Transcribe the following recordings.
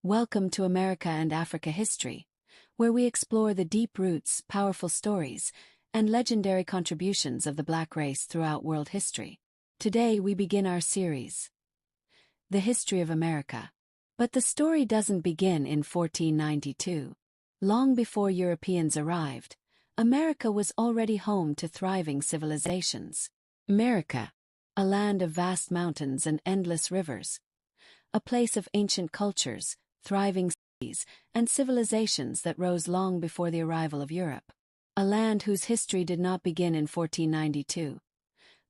Welcome to America and Africa History, where we explore the deep roots, powerful stories, and legendary contributions of the Black race throughout world history. Today we begin our series, The History of America. But the story doesn't begin in 1492. Long before Europeans arrived, America was already home to thriving civilizations. America, a land of vast mountains and endless rivers, a place of ancient cultures, thriving cities, and civilizations that rose long before the arrival of Europe. A land whose history did not begin in 1492,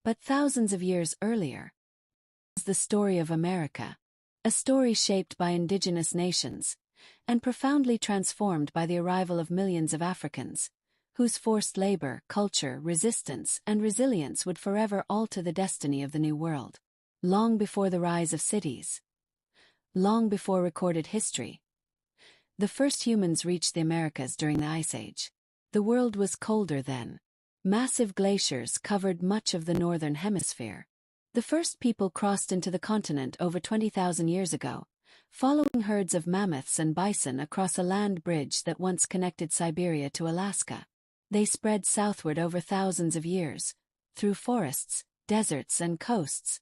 but thousands of years earlier. Is the story of America, a story shaped by indigenous nations, and profoundly transformed by the arrival of millions of Africans, whose forced labor, culture, resistance, and resilience would forever alter the destiny of the New World. Long before the rise of cities, long before recorded history, the first humans reached the Americas during the Ice Age. The world was colder then. Massive glaciers covered much of the northern hemisphere. The first people crossed into the continent over 20,000 years ago, following herds of mammoths and bison across a land bridge that once connected Siberia to Alaska. They spread southward over thousands of years, through forests, deserts, and coasts,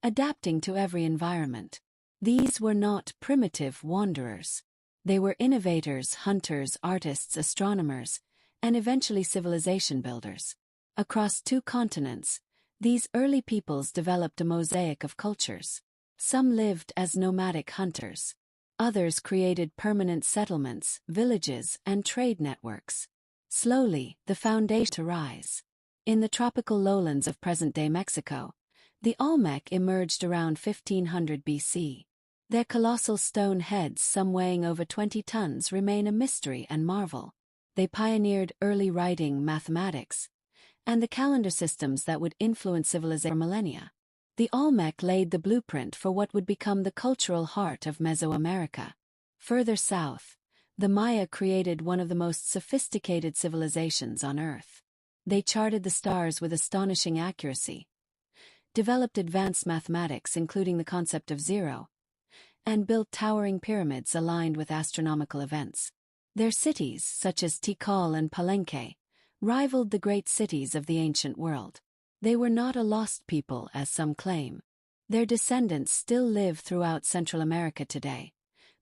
adapting to every environment. These were not primitive wanderers. They were innovators, hunters, artists, astronomers, and eventually civilization builders. Across two continents, these early peoples developed a mosaic of cultures. Some lived as nomadic hunters. Others created permanent settlements, villages, and trade networks. Slowly, the foundation to rise. In the tropical lowlands of present-day Mexico, the Olmec emerged around 1500 BC. Their colossal stone heads, some weighing over 20 tons, remain a mystery and marvel. They pioneered early writing, mathematics, and the calendar systems that would influence civilization for millennia. The Olmec laid the blueprint for what would become the cultural heart of Mesoamerica. Further south, the Maya created one of the most sophisticated civilizations on Earth. They charted the stars with astonishing accuracy, developed advanced mathematics including the concept of zero, and built towering pyramids aligned with astronomical events. Their cities, such as Tikal and Palenque, rivaled the great cities of the ancient world. They were not a lost people, as some claim. Their descendants still live throughout Central America today,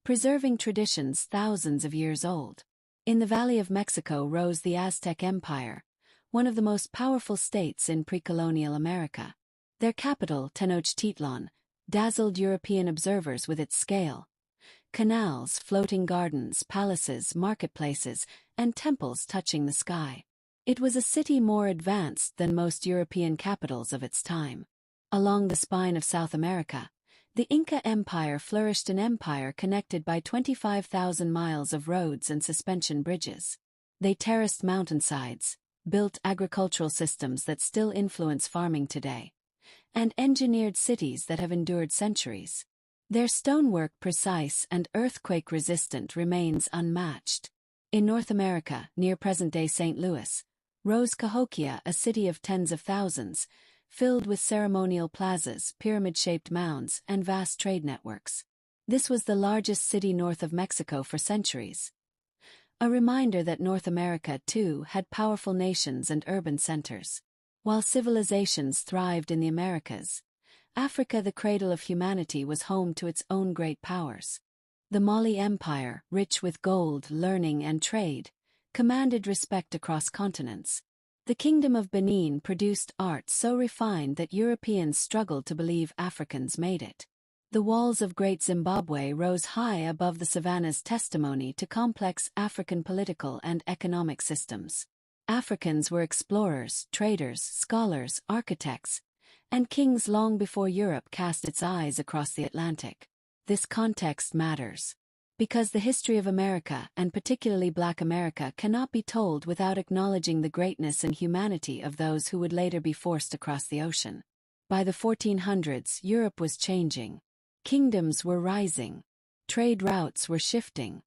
preserving traditions thousands of years old. In the Valley of Mexico rose the Aztec Empire, one of the most powerful states in pre-colonial America. Their capital, Tenochtitlan, dazzled European observers with its scale. Canals, floating gardens, palaces, marketplaces, and temples touching the sky. It was a city more advanced than most European capitals of its time. Along the spine of South America, the Inca Empire flourished, an empire connected by 25,000 miles of roads and suspension bridges. They terraced mountainsides, built agricultural systems that still influence farming today, and engineered cities that have endured centuries. Their stonework, precise and earthquake-resistant, remains unmatched. In North America, near present-day St. Louis, rose Cahokia, a city of tens of thousands, filled with ceremonial plazas, pyramid-shaped mounds, and vast trade networks. This was the largest city north of Mexico for centuries. A reminder that North America, too, had powerful nations and urban centers. While civilizations thrived in the Americas, Africa, the cradle of humanity, was home to its own great powers. The Mali Empire, rich with gold, learning, and trade, commanded respect across continents. The Kingdom of Benin produced art so refined that Europeans struggled to believe Africans made it. The walls of Great Zimbabwe rose high above the savannas, testimony to complex African political and economic systems. Africans were explorers, traders, scholars, architects, and kings long before Europe cast its eyes across the Atlantic. This context matters, because the history of America, and particularly Black America, cannot be told without acknowledging the greatness and humanity of those who would later be forced across the ocean. By the 1400s, Europe was changing. Kingdoms were rising. Trade routes were shifting.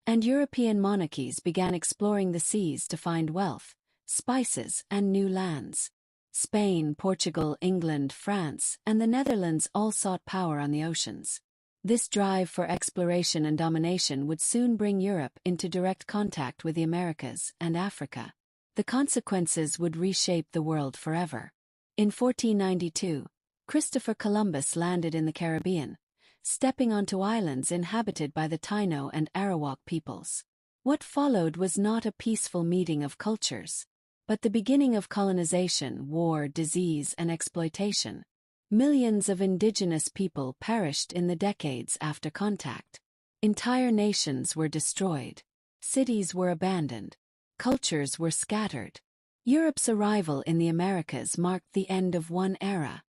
And European monarchies began exploring the seas to find wealth, spices, and new lands. Spain, Portugal, England, France, and the Netherlands all sought power on the oceans. This drive for exploration and domination would soon bring Europe into direct contact with the Americas and Africa. The consequences would reshape the world forever. In 1492, Christopher Columbus landed in the Caribbean, stepping onto islands inhabited by the Taino and Arawak peoples. What followed was not a peaceful meeting of cultures, but the beginning of colonization, war, disease, and exploitation. Millions of indigenous people perished in the decades after contact. Entire nations were destroyed. Cities were abandoned. Cultures were scattered. Europe's arrival in the Americas marked the end of one era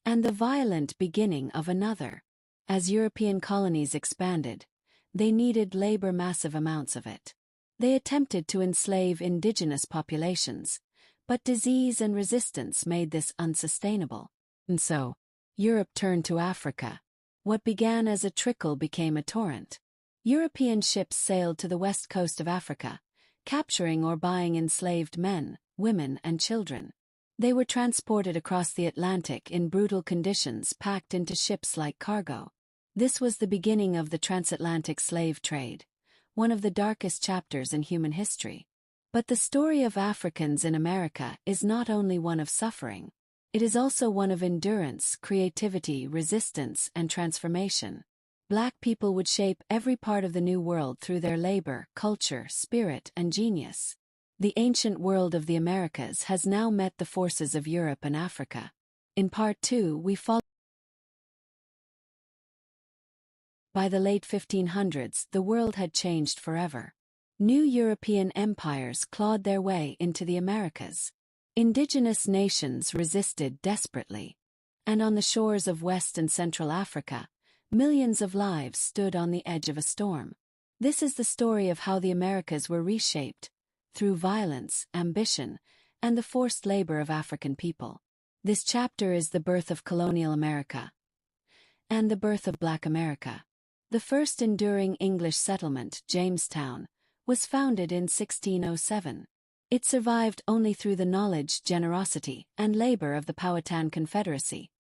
and the violent beginning of another. As European colonies expanded, they needed labor, massive amounts of it. They attempted to enslave indigenous populations, but disease and resistance made this unsustainable. And so, Europe turned to Africa. What began as a trickle became a torrent. European ships sailed to the west coast of Africa, capturing or buying enslaved men, women, and children. They were transported across the Atlantic in brutal conditions, packed into ships like cargo. This was the beginning of the transatlantic slave trade, one of the darkest chapters in human history. But the story of Africans in America is not only one of suffering. It is also one of endurance, creativity, resistance, and transformation. Black people would shape every part of the New World through their labor, culture, spirit, and genius. The ancient world of the Americas has now met the forces of Europe and Africa. In Part 2, we follow. By the late 1500s, the world had changed forever. New European empires clawed their way into the Americas. Indigenous nations resisted desperately. And on the shores of West and Central Africa, millions of lives stood on the edge of a storm. This is the story of how the Americas were reshaped, through violence, ambition, and the forced labor of African people. This chapter is the birth of colonial America and the birth of Black America. The first enduring English settlement, Jamestown, was founded in 1607. It survived only through the knowledge, generosity, and labor of the Powhatan Confederacy,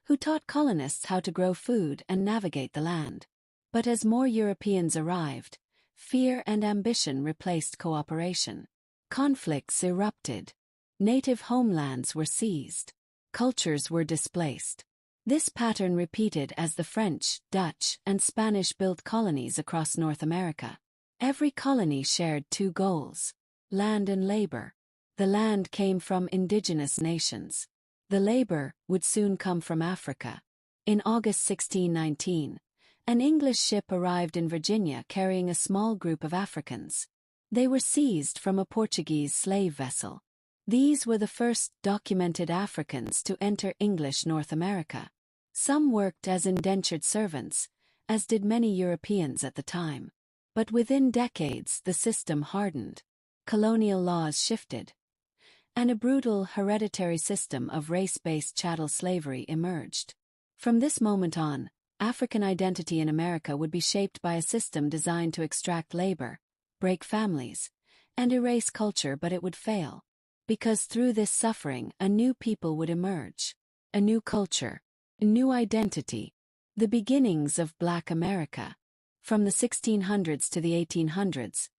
who taught colonists how to grow food and navigate the land. But as more Europeans arrived, fear and ambition replaced cooperation. Conflicts erupted. Native homelands were seized. Cultures were displaced. This pattern repeated as the French, Dutch, and Spanish built colonies across North America. Every colony shared two goals: land and labor. The land came from indigenous nations. The labor would soon come from Africa. In August 1619, an English ship arrived in Virginia carrying a small group of Africans. They were seized from a Portuguese slave vessel. These were the first documented Africans to enter English North America. Some worked as indentured servants, as did many Europeans at the time. But within decades the system hardened. Colonial laws shifted, and a brutal hereditary system of race-based chattel slavery emerged. From this moment on, African identity in America would be shaped by a system designed to extract labor, break families, and erase culture, but it would fail. Because through this suffering, a new people would emerge. A new culture, a new identity. The beginnings of Black America. From the 1600s to the 1800s,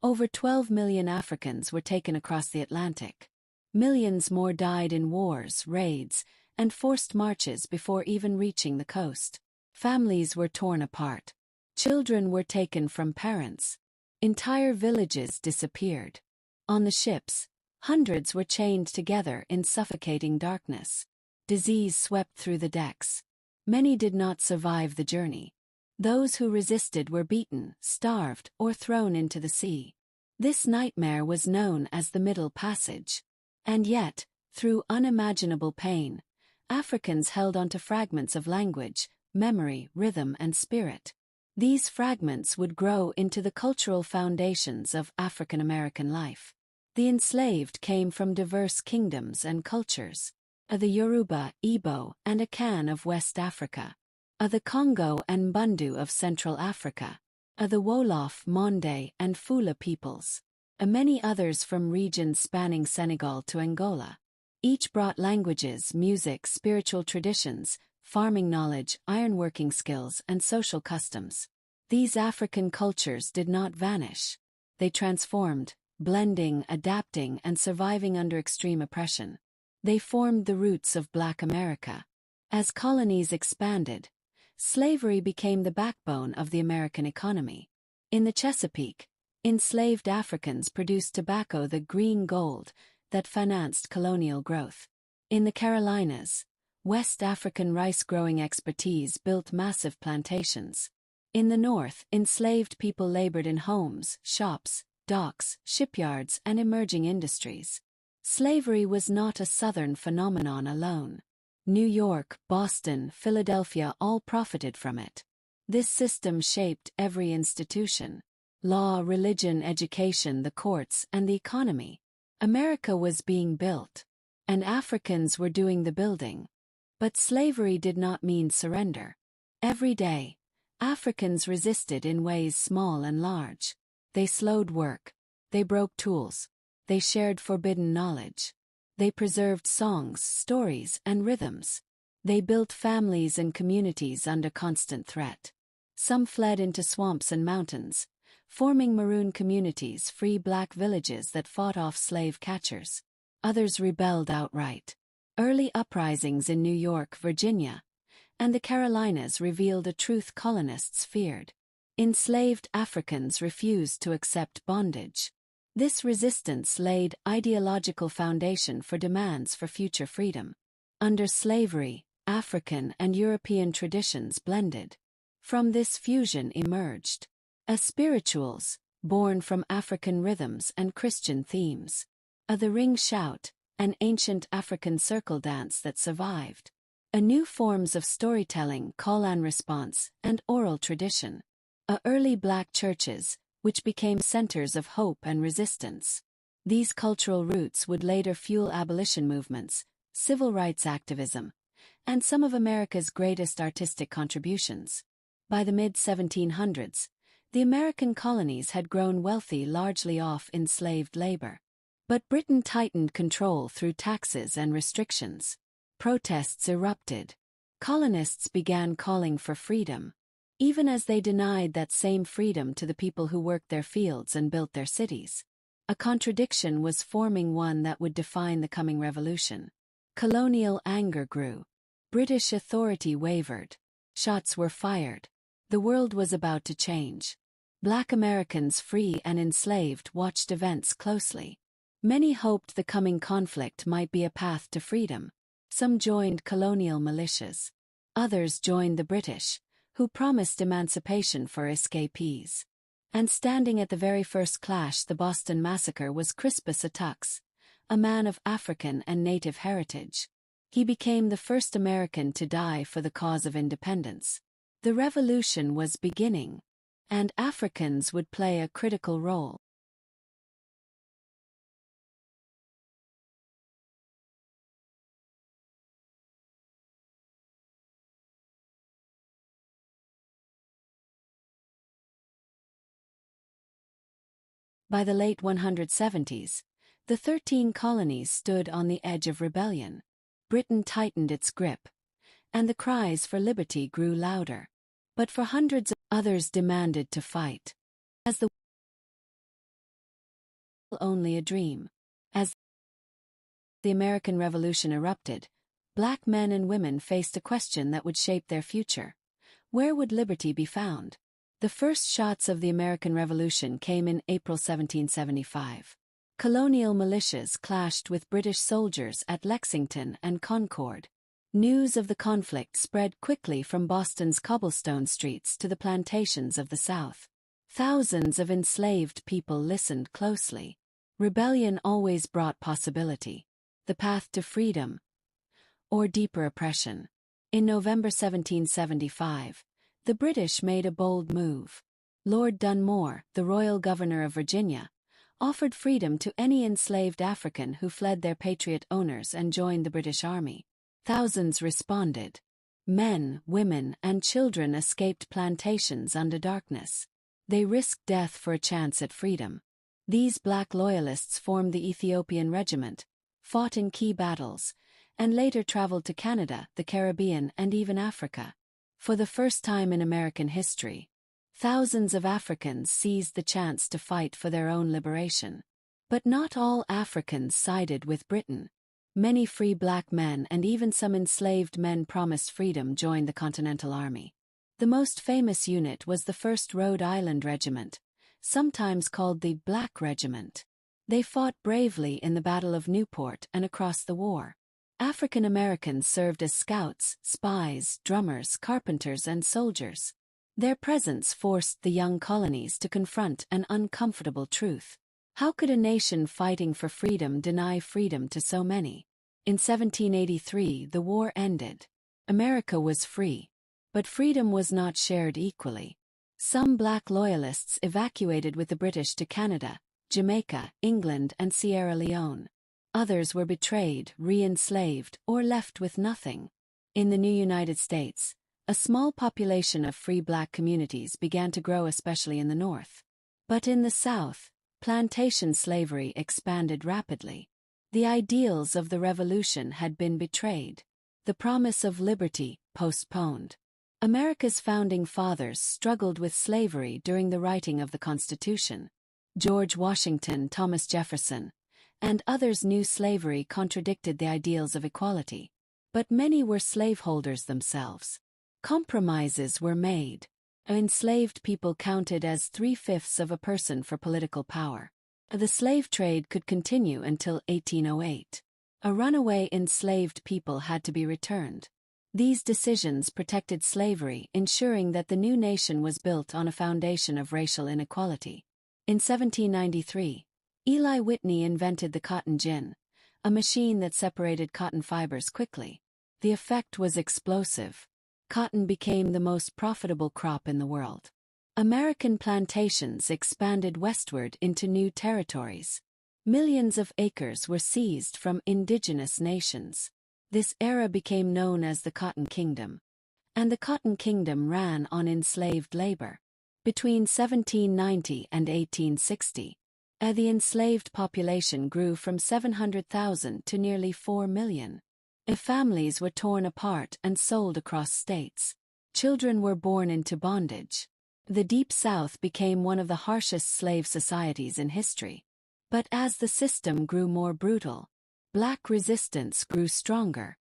over 12 million Africans were taken across the Atlantic. Millions more died in wars, raids, and forced marches before even reaching the coast. Families were torn apart. Children were taken from parents. Entire villages disappeared. On the ships, hundreds were chained together in suffocating darkness. Disease swept through the decks. Many did not survive the journey. Those who resisted were beaten, starved, or thrown into the sea. This nightmare was known as the Middle Passage. And yet, through unimaginable pain, Africans held onto fragments of language, memory, rhythm, and spirit. These fragments would grow into the cultural foundations of African American life. The enslaved came from diverse kingdoms and cultures. The Yoruba, Igbo, and Akan of West Africa. The Congo and Bundu of Central Africa. The Wolof, Monde, and Fula peoples. Many others from regions spanning Senegal to Angola. Each brought languages, music, spiritual traditions, farming knowledge, ironworking skills, and social customs. These African cultures did not vanish. They transformed, blending, adapting, and surviving under extreme oppression. They formed the roots of Black America. As colonies expanded, slavery became the backbone of the American economy. In the Chesapeake, enslaved Africans produced tobacco, the green gold, that financed colonial growth. In the Carolinas, West African rice-growing expertise built massive plantations. In the North, enslaved people labored in homes, shops, docks, shipyards, and emerging industries. Slavery was not a Southern phenomenon alone. New York, Boston, Philadelphia all profited from it. This system shaped every institution: law, religion, education, the courts, and the economy. America was being built, and Africans were doing the building. But slavery did not mean surrender. Every day, Africans resisted in ways small and large. They slowed work. They broke tools. They shared forbidden knowledge. They preserved songs, stories, and rhythms. They built families and communities under constant threat. Some fled into swamps and mountains, forming maroon communities, free Black villages that fought off slave catchers. Others rebelled outright. Early uprisings in New York, Virginia, and the Carolinas revealed a truth colonists feared. Enslaved Africans refused to accept bondage. This resistance laid ideological foundation for demands for future freedom. Under slavery, African and European traditions blended. From this fusion emerged a spirituals, born from African rhythms and Christian themes. A the ring shout, an ancient African circle dance that survived. A new forms of storytelling, call and response, and oral tradition. A early Black churches, which became centers of hope and resistance. These cultural roots would later fuel abolition movements, civil rights activism, and some of America's greatest artistic contributions. By the mid-1700s, the American colonies had grown wealthy largely off enslaved labor. But Britain tightened control through taxes and restrictions. Protests erupted. Colonists began calling for freedom, even as they denied that same freedom to the people who worked their fields and built their cities. A contradiction was forming, one that would define the coming revolution. Colonial anger grew. British authority wavered. Shots were fired. The world was about to change. Black Americans, free and enslaved, watched events closely. Many hoped the coming conflict might be a path to freedom. Some joined colonial militias. Others joined the British, who promised emancipation for escapees. And standing at the very first clash, the Boston Massacre, was Crispus Attucks, a man of African and Native heritage. He became the first American to die for the cause of independence. The revolution was beginning, and Africans would play a critical role. By the late 170s, the 13 colonies stood on the edge of rebellion. Britain tightened its grip, and the cries for liberty grew louder. But for hundreds of others demanded to fight. As the only a dream. As the American Revolution erupted, Black men and women faced a question that would shape their future. Where would liberty be found? The first shots of the American Revolution came in April 1775. Colonial militias clashed with British soldiers at Lexington and Concord. News of the conflict spread quickly from Boston's cobblestone streets to the plantations of the South. Thousands of enslaved people listened closely. Rebellion always brought possibility. The path to freedom, or deeper oppression. In November 1775, the British made a bold move. Lord Dunmore, the royal governor of Virginia, offered freedom to any enslaved African who fled their patriot owners and joined the British Army. Thousands responded. Men, women, and children escaped plantations under darkness. They risked death for a chance at freedom. These Black loyalists formed the Ethiopian Regiment, fought in key battles, and later traveled to Canada, the Caribbean, and even Africa. For the first time in American history, thousands of Africans seized the chance to fight for their own liberation. But not all Africans sided with Britain. Many free black men and even some enslaved men promised freedom joined the Continental Army. The most famous unit was the 1st Rhode Island Regiment, sometimes called the Black Regiment. They fought bravely in the Battle of Newport and across the war. African Americans served as scouts, spies, drummers, carpenters, and soldiers. Their presence forced the young colonies to confront an uncomfortable truth. How could a nation fighting for freedom deny freedom to so many? In 1783, the war ended. America was free. But freedom was not shared equally. Some black loyalists evacuated with the British to Canada, Jamaica, England, and Sierra Leone. Others were betrayed, re-enslaved, or left with nothing. In the new United States, a small population of free black communities began to grow, especially in the North. But in the South, plantation slavery expanded rapidly. The ideals of the Revolution had been betrayed. The promise of liberty, postponed. America's founding fathers struggled with slavery during the writing of the Constitution. George Washington, Thomas Jefferson, and others knew slavery contradicted the ideals of equality. But many were slaveholders themselves. Compromises were made. Enslaved people counted as 3/5 of a person for political power. The slave trade could continue until 1808. A runaway enslaved people had to be returned. These decisions protected slavery, ensuring that the new nation was built on a foundation of racial inequality. In 1793, Eli Whitney invented the cotton gin, a machine that separated cotton fibers quickly. The effect was explosive. Cotton became the most profitable crop in the world. American plantations expanded westward into new territories. Millions of acres were seized from indigenous nations. This era became known as the Cotton Kingdom. And the Cotton Kingdom ran on enslaved labor. Between 1790 and 1860, the enslaved population grew from 700,000 to nearly 4 million. Families were torn apart and sold across states. Children were born into bondage. The Deep South became one of the harshest slave societies in history. But as the system grew more brutal, black resistance grew stronger.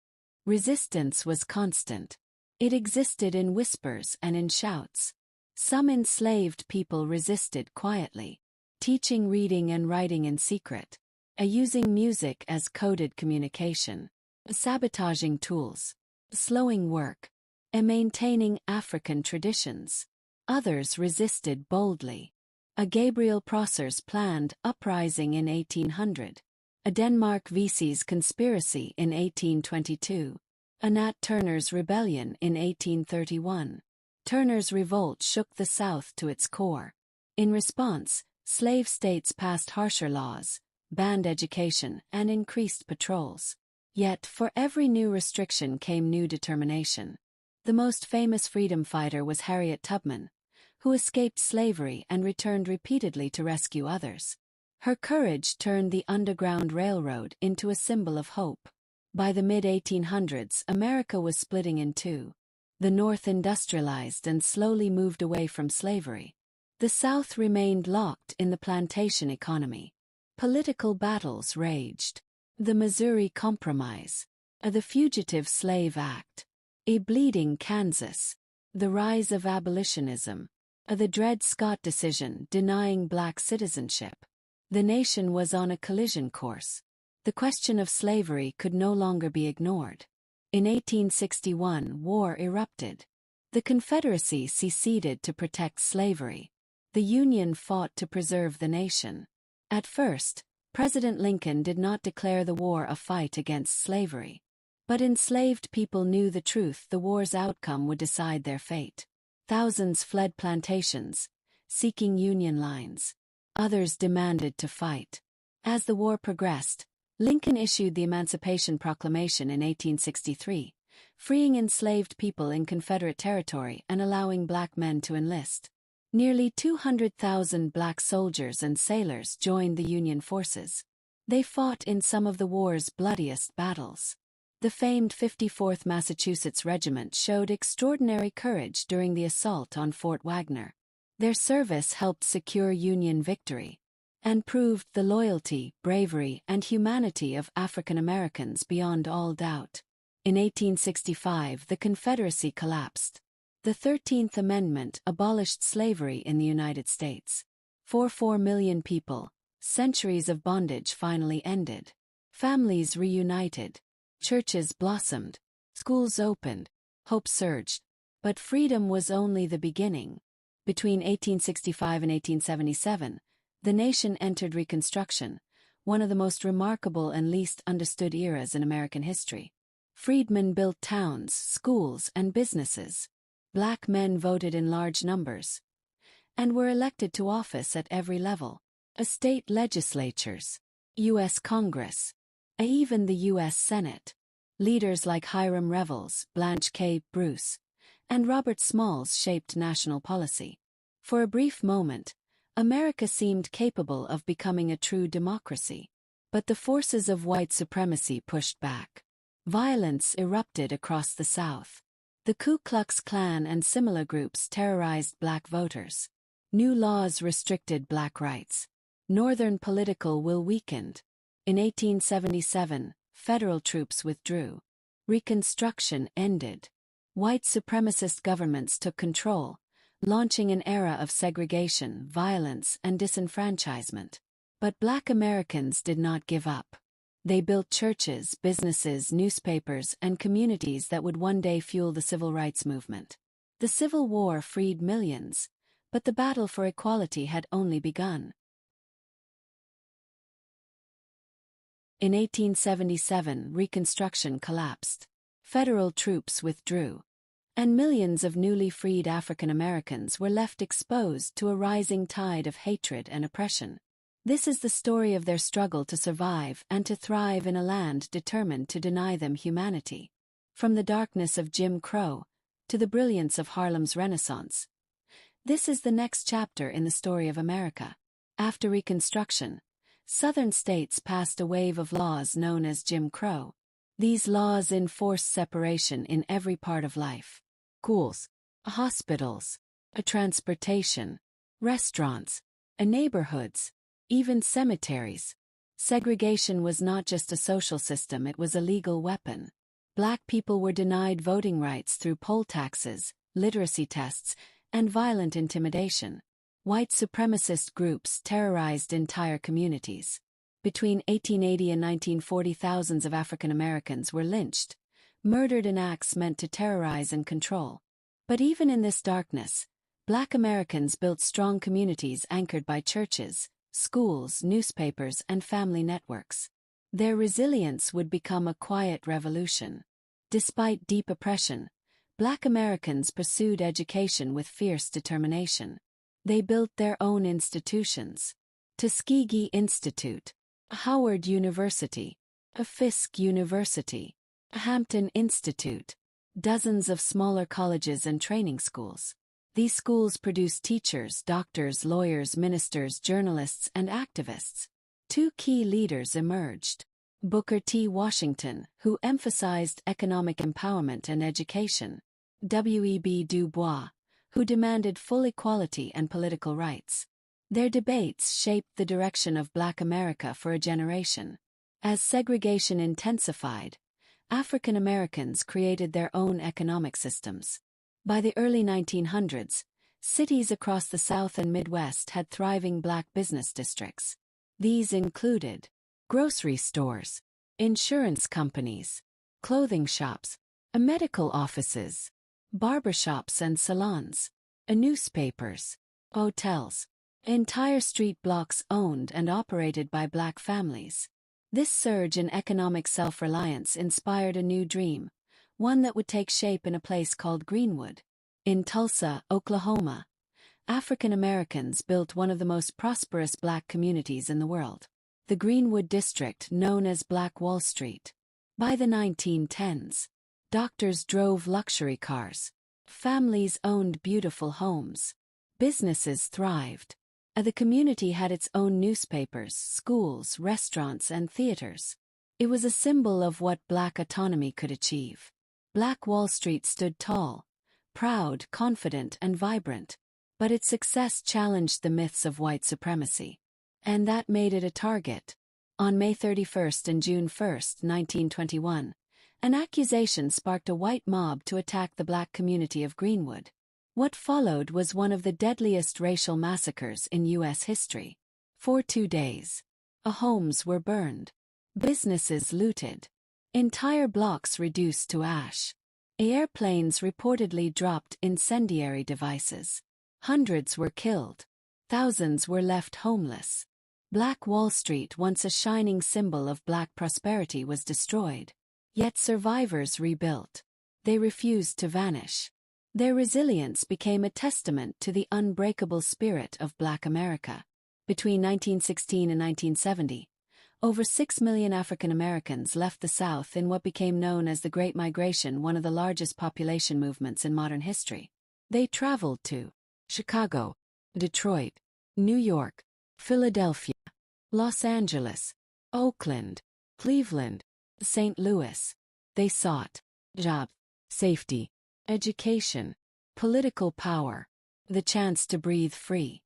Resistance was constant. It existed in whispers and in shouts. Some enslaved people resisted quietly, teaching reading and writing in secret, using music as coded communication, sabotaging tools, slowing work, and maintaining African traditions. Others resisted boldly. A Gabriel Prosser's planned uprising in 1800. A Denmark Vesey's conspiracy in 1822. A Nat Turner's rebellion in 1831. Turner's revolt shook the South to its core. In response, slave states passed harsher laws, banned education, and increased patrols. Yet, for every new restriction came new determination. The most famous freedom fighter was Harriet Tubman, who escaped slavery and returned repeatedly to rescue others. Her courage turned the Underground Railroad into a symbol of hope. By the mid-1800s, America was splitting in two. The North industrialized and slowly moved away from slavery. The South remained locked in the plantation economy. Political battles raged. The Missouri Compromise, the Fugitive Slave Act, a bleeding Kansas, the rise of abolitionism, the Dred Scott decision denying black citizenship. The nation was on a collision course. The question of slavery could no longer be ignored. In 1861, war erupted. The Confederacy seceded to protect slavery. The Union fought to preserve the nation. At first, President Lincoln did not declare the war a fight against slavery. But enslaved people knew the truth: the war's outcome would decide their fate. Thousands fled plantations, seeking Union lines. Others demanded to fight. As the war progressed, Lincoln issued the Emancipation Proclamation in 1863, freeing enslaved people in Confederate territory and allowing black men to enlist. Nearly 200,000 black soldiers and sailors joined the Union forces. They fought in some of the war's bloodiest battles. The famed 54th Massachusetts Regiment showed extraordinary courage during the assault on Fort Wagner. Their service helped secure Union victory and proved the loyalty, bravery, and humanity of African Americans beyond all doubt. In 1865, the Confederacy collapsed. The 13th Amendment abolished slavery in the United States. For 4 million people, centuries of bondage finally ended. Families reunited. Churches blossomed. Schools opened. Hope surged. But freedom was only the beginning. Between 1865 and 1877, the nation entered Reconstruction, one of the most remarkable and least understood eras in American history. Freedmen built towns, schools, and businesses. Black men voted in large numbers and were elected to office at every level. State legislatures, U.S. Congress, and even the U.S. Senate. Leaders like Hiram Revels, Blanche K. Bruce, and Robert Smalls shaped national policy. For a brief moment, America seemed capable of becoming a true democracy. But the forces of white supremacy pushed back. Violence erupted across the South. The Ku Klux Klan and similar groups terrorized black voters. New laws restricted black rights. Northern political will weakened. In 1877, federal troops withdrew. Reconstruction ended. White supremacist governments took control, launching an era of segregation, violence, and disenfranchisement. But Black Americans did not give up. They built churches, businesses, newspapers, and communities that would one day fuel the civil rights movement. The Civil War freed millions, but the battle for equality had only begun. In 1877, Reconstruction collapsed. Federal troops withdrew, and millions of newly freed African Americans were left exposed to a rising tide of hatred and oppression. This is the story of their struggle to survive and to thrive in a land determined to deny them humanity. From the darkness of Jim Crow to the brilliance of Harlem's Renaissance, this is the next chapter in the story of America. After Reconstruction, Southern states passed a wave of laws known as Jim Crow. These laws enforced separation in every part of life. Schools, hospitals, transportation, restaurants, neighborhoods, even cemeteries. Segregation was not just a social system, it was a legal weapon. Black people were denied voting rights through poll taxes, literacy tests, and violent intimidation. White supremacist groups terrorized entire communities. Between 1880 and 1940, thousands of African Americans were lynched, murdered in acts meant to terrorize and control. But even in this darkness, Black Americans built strong communities anchored by churches, schools, newspapers, and family networks. Their resilience would become a quiet revolution. Despite deep oppression, Black Americans pursued education with fierce determination. They built their own institutions. Tuskegee Institute, Howard University, Fisk University, Hampton Institute, dozens of smaller colleges and training schools. These schools produced teachers, doctors, lawyers, ministers, journalists, and activists. Two key leaders emerged. Booker T. Washington, who emphasized economic empowerment and education. W.E.B. Du Bois, who demanded full equality and political rights. Their debates shaped the direction of Black America for a generation. As segregation intensified, African Americans created their own economic systems. By the early 1900s, cities across the South and Midwest had thriving Black business districts. These included grocery stores, insurance companies, clothing shops, medical offices, barbershops and salons, newspapers, hotels, entire street blocks owned and operated by Black families. This surge in economic self-reliance inspired a new dream, one that would take shape in a place called Greenwood. In Tulsa, Oklahoma, African Americans built one of the most prosperous Black communities in the world. The Greenwood District, known as Black Wall Street. By the 1910s, doctors drove luxury cars. Families owned beautiful homes. Businesses thrived. The community had its own newspapers, schools, restaurants, and theaters. It was a symbol of what Black autonomy could achieve. Black Wall Street stood tall, proud, confident, and vibrant. But its success challenged the myths of white supremacy. And that made it a target. On May 31st and June 1st, 1921, an accusation sparked a white mob to attack the Black community of Greenwood. What followed was one of the deadliest racial massacres in U.S. history. For 2 days, homes were burned, businesses looted, entire blocks reduced to ash. Airplanes reportedly dropped incendiary devices. Hundreds were killed. Thousands were left homeless. Black Wall Street, once a shining symbol of Black prosperity, was destroyed. Yet survivors rebuilt. They refused to vanish. Their resilience became a testament to the unbreakable spirit of Black America. Between 1916 and 1970, over 6 million African Americans left the South in what became known as the Great Migration, one of the largest population movements in modern history. They traveled to Chicago, Detroit, New York, Philadelphia, Los Angeles, Oakland, Cleveland, St. Louis. They sought jobs, safety, education, political power, the chance to breathe free.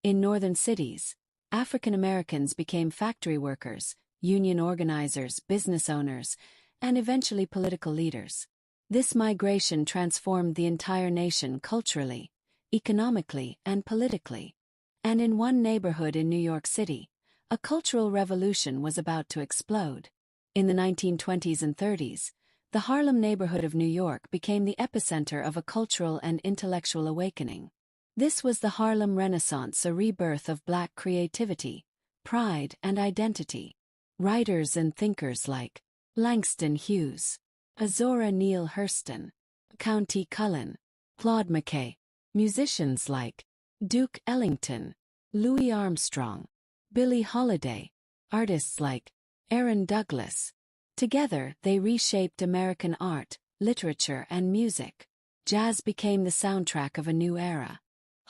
In northern cities, African Americans became factory workers, union organizers, business owners, and eventually political leaders. This migration transformed the entire nation culturally, economically, and politically. And in one neighborhood in New York City, a cultural revolution was about to explode. In the 1920s and 30s, the Harlem neighborhood of New York became the epicenter of a cultural and intellectual awakening. This was the Harlem Renaissance, a rebirth of Black creativity, pride, and identity. Writers and thinkers like Langston Hughes, Zora Neale Hurston, Countee Cullen, Claude McKay, musicians like Duke Ellington, Louis Armstrong, Billie Holiday, artists like Aaron Douglas. Together, they reshaped American art, literature, and music. Jazz became the soundtrack of a new era.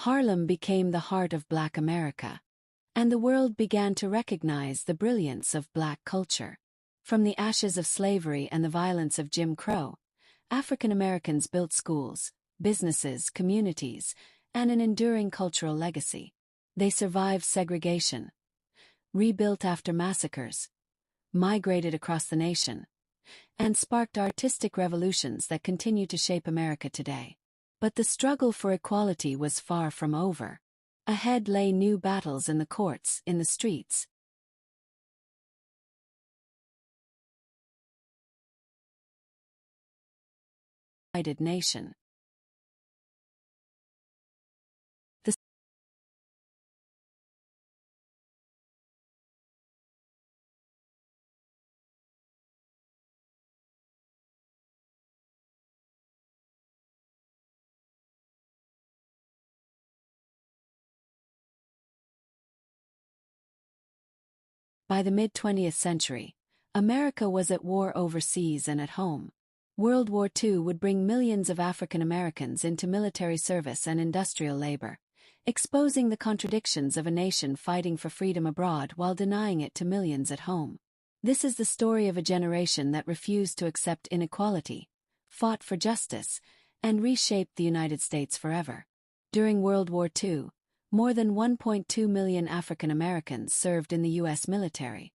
Harlem became the heart of Black America. And the world began to recognize the brilliance of Black culture. From the ashes of slavery and the violence of Jim Crow, African Americans built schools, businesses, communities, and an enduring cultural legacy. They survived segregation, rebuilt after massacres, migrated across the nation, and sparked artistic revolutions that continue to shape America today. But the struggle for equality was far from over. Ahead lay new battles in the courts, in the streets. United Nation. By the mid-20th century, America was at war overseas and at home. World War II would bring millions of African Americans into military service and industrial labor, exposing the contradictions of a nation fighting for freedom abroad while denying it to millions at home. This is the story of a generation that refused to accept inequality, fought for justice, and reshaped the United States forever. During World War II, more than 1.2 million African Americans served in the U.S. military.